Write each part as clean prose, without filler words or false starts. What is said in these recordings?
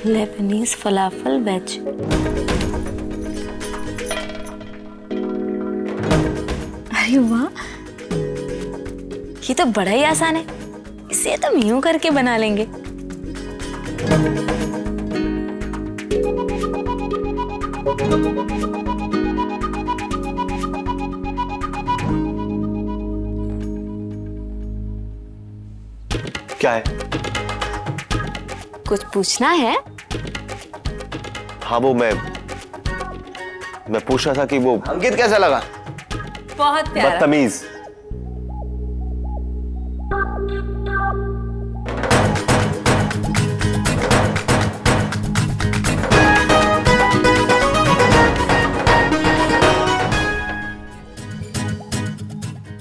Lebanese फलाफल veg. अरे वाह, ये तो बड़ा ही आसान है। इसे तो हम यूं करके बना लेंगे। क्या है? कुछ पूछना है? हाँ, वो मैं पूछ रहा था कि वो अंकित कैसा लगा? बहुत प्यारा। बदतमीज।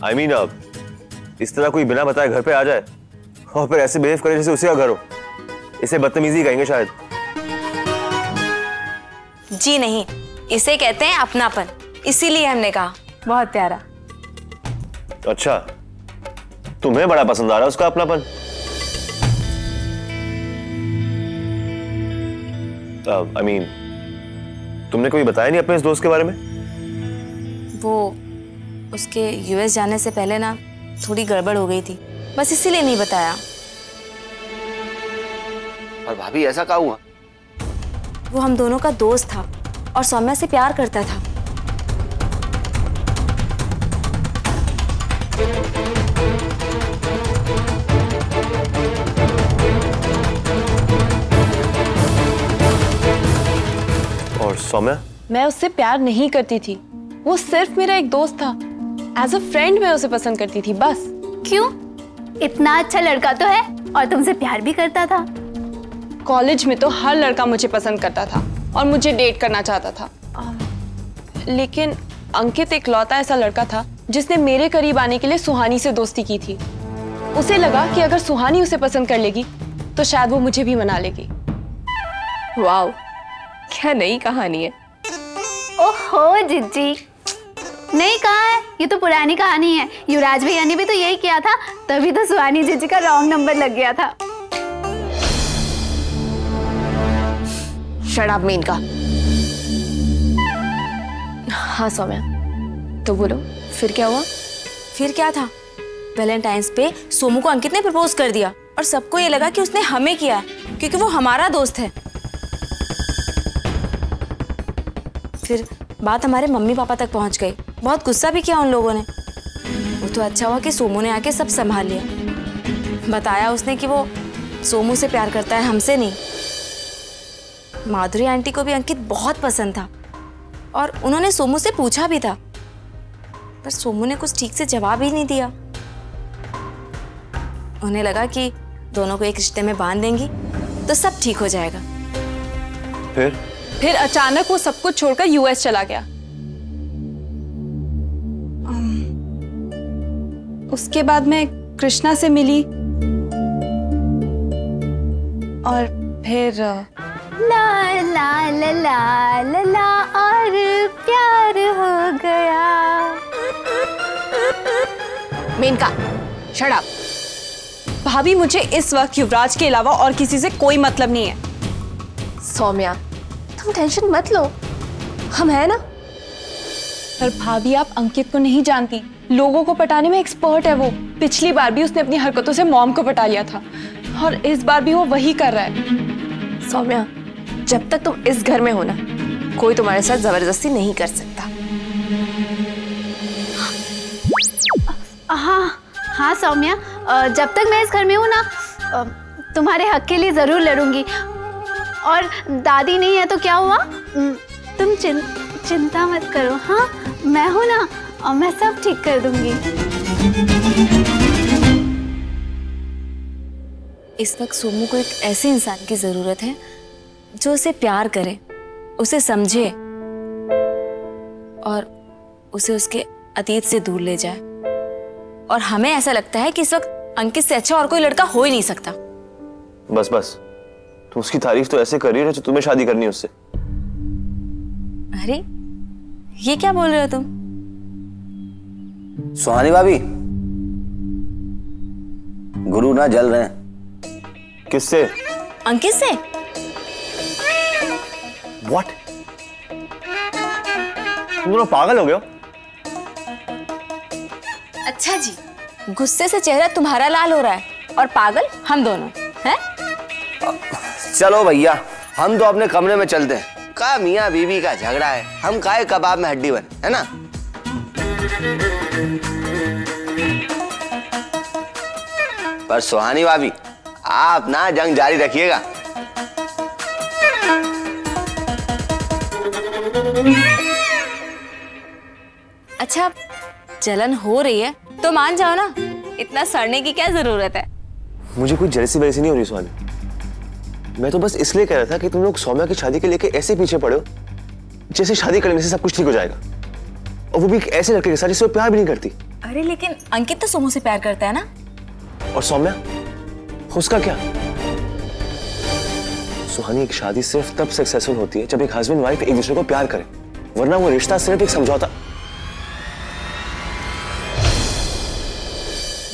I mean, इस तरह कोई बिना बताए घर पे आ जाए और फिर ऐसे बिहेव करे जैसे उसी का घर हो, इसे बदतमीजी कहेंगे शायद। जी नहीं, इसे कहते हैं अपनापन, इसीलिए हमने कहा बहुत प्यारा। अच्छा, तुम्हें बड़ा पसंद आ रहा है उसका अपनापन? I mean, तुमने कोई बताया नहीं अपने इस दोस्त के बारे में? वो उसके यूएस जाने से पहले ना थोड़ी गड़बड़ हो गई थी, बस इसीलिए नहीं बताया। और भाभी ऐसा क्या हुआ? वो हम दोनों का दोस्त था और सौम्या से प्यार करता था। और सौम्या? मैं उससे प्यार नहीं करती थी, वो सिर्फ मेरा एक दोस्त था। एज अ फ्रेंड मैं उसे पसंद करती थी बस। क्यों? इतना अच्छा लड़का तो है और तुमसे प्यार भी करता था। कॉलेज में तो हर लड़का मुझे पसंद करता था और मुझे डेट करना चाहता था। लेकिन अंकित इकलौता ऐसा लड़का था जिसने मेरे करीब आने के लिए सुहानी से दोस्ती की थी। उसे लगा कि अगर सुहानी उसे पसंद कर लेगी तो शायद वो मुझे भी मना लेगी। वाओ, क्या नई कहानी है। ओहो जिज्जी, नहीं कहा है, ये तो पुरानी कहानी है। युवराज भैया ने भी तो यही किया था, तभी तो सुहानी जीजी का रॉन्ग नंबर लग गया था। शराब में इनका। हाँ सौम्या, तो बोलो फिर क्या हुआ? फिर क्या था, वैलेंटाइंस पे सोमू को अंकित ने प्रपोज कर दिया और सबको ये लगा कि उसने हमें किया है क्योंकि वो हमारा दोस्त है। फिर बात हमारे मम्मी पापा तक पहुंच गई, बहुत गुस्सा भी किया उन लोगों ने। वो तो अच्छा हुआ कि सोमू ने आके सब संभाल लिया। बताया उसने कि वो सोमू से प्यार करता है, हमसे नहीं। माधुरी आंटी को भी अंकित बहुत पसंद था और उन्होंने सोमू से पूछा भी था, पर सोमू ने कुछ ठीक से जवाब ही नहीं दिया। उन्हें लगा कि दोनों को एक रिश्ते में बांध देंगी तो सब ठीक हो जाएगा। फिर अचानक वो सब कुछ छोड़कर यूएस चला गया। उसके बाद मैं कृष्णा से मिली और फिर ला ला ला ला ला ला और प्यार हो गया। Menka, shut up. भाभी, मुझे इस वक्त युवराज के अलावा और किसी से कोई मतलब नहीं है। सौम्या, तुम टेंशन मत लो, हम है ना। पर भाभी, आप अंकित को नहीं जानती, लोगों को पटाने में एक्सपर्ट है वो। पिछली बार भी उसने अपनी हरकतों से मॉम को पटा लिया था और इस बार भी वो वही कर रहा है। सौम्या, जब तक तुम इस घर में हो ना, कोई तुम्हारे साथ जबरदस्ती नहीं कर सकता। हाँ हाँ सौम्या, जब तक मैं इस घर में हूँ ना, तुम्हारे हक के लिए जरूर लड़ूंगी। और दादी नहीं है तो क्या हुआ, तुम चिंता मत करो। हाँ, मैं हूँ ना, और मैं सब ठीक कर दूंगी। इस वक्त सोमू को एक ऐसे इंसान की जरूरत है जो उसे प्यार करे, उसे समझे और उसे उसके अतीत से दूर ले जाए। और हमें ऐसा लगता है कि इस वक्त अंकित से अच्छा और कोई लड़का हो ही नहीं सकता। बस बस, तुम उसकी तारीफ तो ऐसे कर रही है जो तुम्हें शादी करनी है उससे। अरे ये क्या बोल रहे हो तुम? सुहानी भाभी, गुरु ना जल रहे हैं। किससे? अंकित से? What? तुम दोनों पागल हो गए हो? अच्छा जी, गुस्से से चेहरा तुम्हारा लाल हो रहा है और पागल हम दोनों हैं? चलो भैया, हम तो अपने कमरे में चलते हैं। का मियाँ बीवी का झगड़ा है, हम काहे कबाब में हड्डी बने, है ना? पर सुहानी भाभी, आप ना जंग जारी रखिएगा। अच्छा, जलन हो रही है तो मान जाओ ना, इतना सड़ने की क्या जरूरत है? मुझे कोई जेलसी वेलसी नहीं हो रही सुहानी। मैं तो बस इसलिए कह रहा था कि तुम लोग सौम्या की शादी के लेके ऐसे पीछे पड़े हो जैसे शादी करने से सब कुछ ठीक हो जाएगा, और वो भी एक ऐसे लड़के के साथ जिससे वो प्यार भी नहीं करती। अरे लेकिन अंकित तो सोमू से प्यार करता है ना। और सौम्या, उसका क्या? सुहानी, एक शादी सिर्फ तब सक्सेसफुल होती है जब एक हस्बैंड वाइफ एक दूसरे को प्यार करे, वरना वो रिश्ता सिर्फ एक समझौता।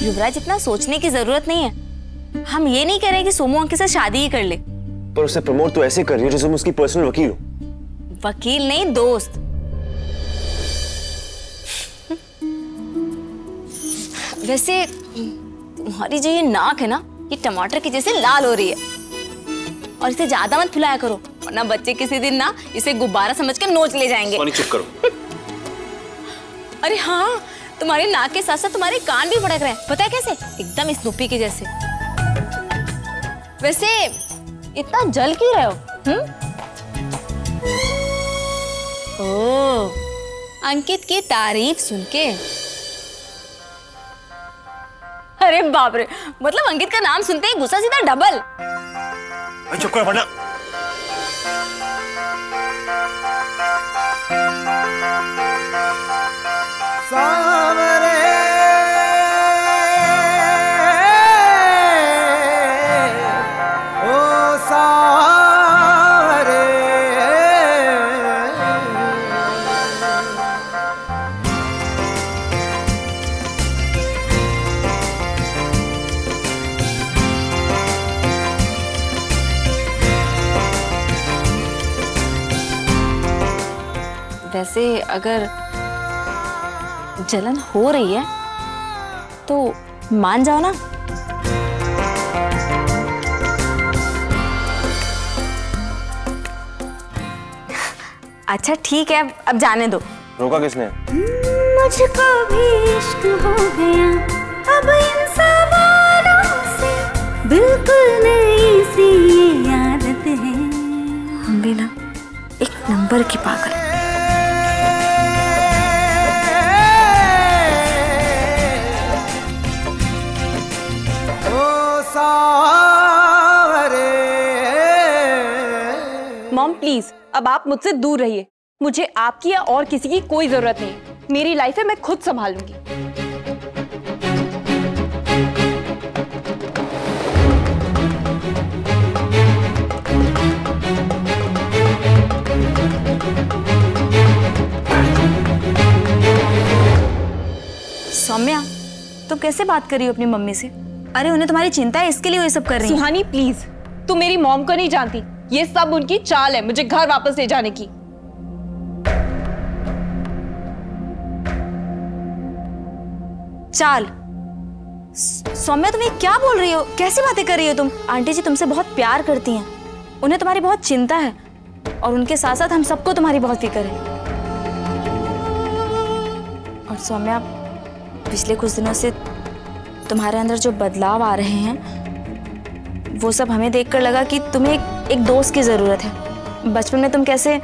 युवराज, इतना सोचने की जरूरत नहीं है। हम ये नहीं कह रहे कि सोमू अंकित से शादी ही कर ले। पर उसे प्रमोट तो ऐसे कर रही हो जैसे तुम उसकी पर्सनल वकील हो। वकील नहीं, दोस्त। वैसे तुम्हारी जो ये नाक है ना, ये टमाटर की जैसे लाल हो रही है, और इसे ज्यादा मत फुलाया करो, वरना बच्चे किसी दिन ना इसे गुब्बारा समझकर नोच ले जाएंगे। चुप करो। अरे हाँ, तुम्हारी नाक के साथ साथ तुम्हारे कान भी फड़क रहे हैं, पता है कैसे? एकदम स्नूपी के जैसे। वैसे इतना जल क्यों रहे हो? ओह, अंकित की तारीफ सुन के। अरे बाप रे, मतलब अंकित का नाम सुनते ही गुस्सा सीधा डबल। चुप करो वरना। वैसे अगर जलन हो रही है तो मान जाओ ना। अच्छा ठीक है, अब जाने दो। रोका किसने? मुझको भी इश्क हो गया अब इन सवालों से, बिल्कुल नई सी ये आदत है। हम भी ना एक नंबर की पागल। मॉम प्लीज, अब आप मुझसे दूर रहिए। मुझे आपकी या और किसी की कोई जरूरत नहीं। मेरी लाइफ है, मैं खुद संभालूंगी। सौम्या, तुम कैसे बात कर रही हो अपनी मम्मी से? अरे उन्हें तुम्हारी चिंता है, इसके लिए वो ये सब कर रही है। सुहानी प्लीज, तुम मेरी मॉम को नहीं जानती। ये सब उनकी चाल है मुझे घर वापस ले जाने की। चाल? सौम्या, तुम ये क्या बोल रही हो? कैसी बातें कर रही हो तुम? आंटी जी तुमसे बहुत प्यार करती हैं, उन्हें तुम्हारी बहुत चिंता है, और उनके साथ साथ हम सबको तुम्हारी बहुत फिक्र है। और सौम्या, पिछले कुछ दिनों से तुम्हारे अंदर जो बदलाव आ रहे हैं, वो सब हमें देखकर लगा कि तुम्हें एक दोस्त की ज़रूरत है। बचपन में तुम कैसे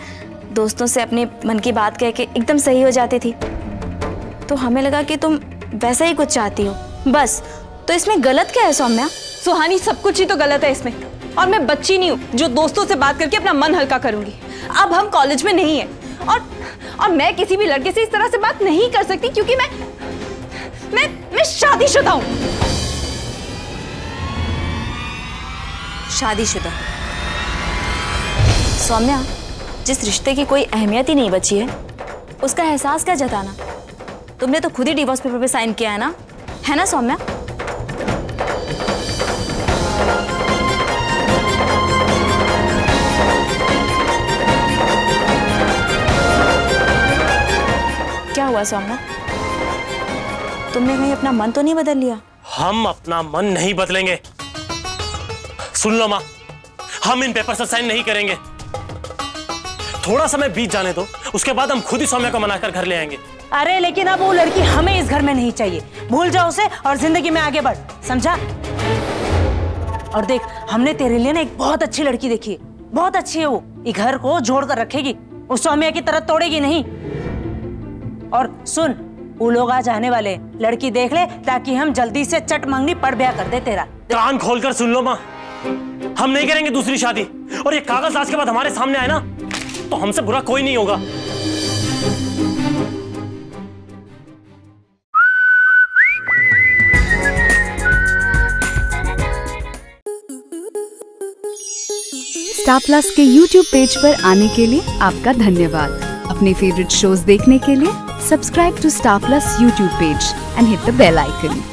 दोस्तों से अपने मन की बात कह के एकदम सही हो जाती थी, तो हमें लगा कि तुम वैसा ही कुछ चाहती हो बस। तो इसमें गलत क्या है सौम्या? सुहानी, सब कुछ ही तो गलत है इसमें। और मैं बच्ची नहीं हूँ जो दोस्तों से बात करके अपना मन हल्का करूंगी। अब हम कॉलेज में नहीं है, और मैं किसी भी लड़के से इस तरह से बात नहीं कर सकती, क्योंकि मैं शादीशुदा हूँ। शादीशुदा? सौम्या, जिस रिश्ते की कोई अहमियत ही नहीं बची है, उसका एहसास क्या जताना? तुमने तो खुद ही डिवोर्स पेपर पे साइन किया है ना सौम्या? क्या हुआ सौम्या? तुमने कहीं अपना मन तो नहीं बदल लिया? हम अपना मन नहीं बदलेंगे। सुन लो माँ, हम इन पेपर पर साइन नहीं करेंगे। थोड़ा समय बीत जाने दो, उसके बाद हम खुद ही सौम्या को मनाकर घर ले आएंगे। अरे लेकिन अब वो लड़की हमें इस घर में नहीं चाहिए। भूल जाओ उसे और जिंदगी में आगे बढ़, समझा? और देख, हमने तेरे लिए ना एक बहुत अच्छी लड़की देखी है, बहुत अच्छी है वो। ये घर को जोड़ कर रखेगी, उस सौम्या की तरह तोड़ेगी नहीं। और सुन, वो लोग आज आने वाले, लड़की देख ले ताकि हम जल्दी से चट मंगनी पड़ ब्याह कर दे तेरा। कान खोलकर सुन लो माँ, हम नहीं करेंगे दूसरी शादी। और ये कागज आज के बाद हमारे सामने आए ना, तो हमसे बुरा कोई नहीं होगा। स्टार प्लस के YouTube पेज पर आने के लिए आपका धन्यवाद। अपने फेवरेट शोज देखने के लिए subscribe to Star Plus YouTube page and hit the bell icon.